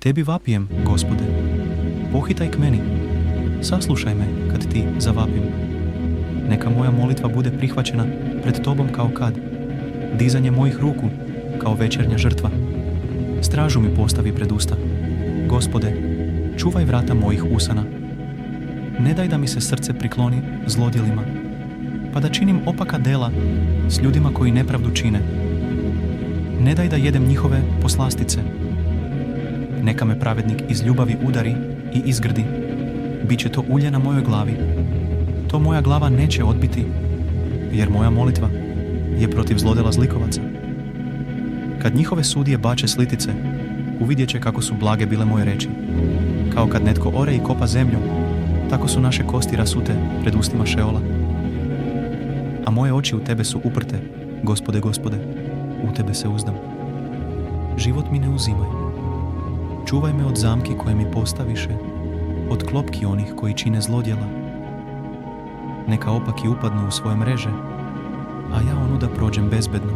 Tebi vapijem, Gospode, pohitaj k meni, saslušaj me kad ti zavapim. Neka moja molitva bude prihvaćena pred tobom kao kad, dizanje mojih ruku kao večernja žrtva. Stražu mi postavi pred usta. Gospode, čuvaj vrata mojih usana. Ne daj da mi se srce prikloni zlodjelima, pa da činim opaka dela s ljudima koji nepravdu čine. Ne daj da jedem njihove poslastice. Neka me pravednik iz ljubavi udari i izgrdi. Biće to ulje na mojoj glavi. To moja glava neće odbiti, jer moja molitva je protiv zlodela zlikovaca. Kad njihove sudije bače slitice, uvidjet će kako su blage bile moje reči. Kao kad netko ore i kopa zemlju, tako su naše kosti rasute pred ustima Šeola. A moje oči u tebe su uprte, Gospode, Gospode, u tebe se uzdam. Život mi ne uzimaj. Čuvaj me od zamki koje mi postaviše, od klopki onih koji čine zlodjela. Neka opaki upadnu u svoje mreže, a ja onuda prođem bezbedno.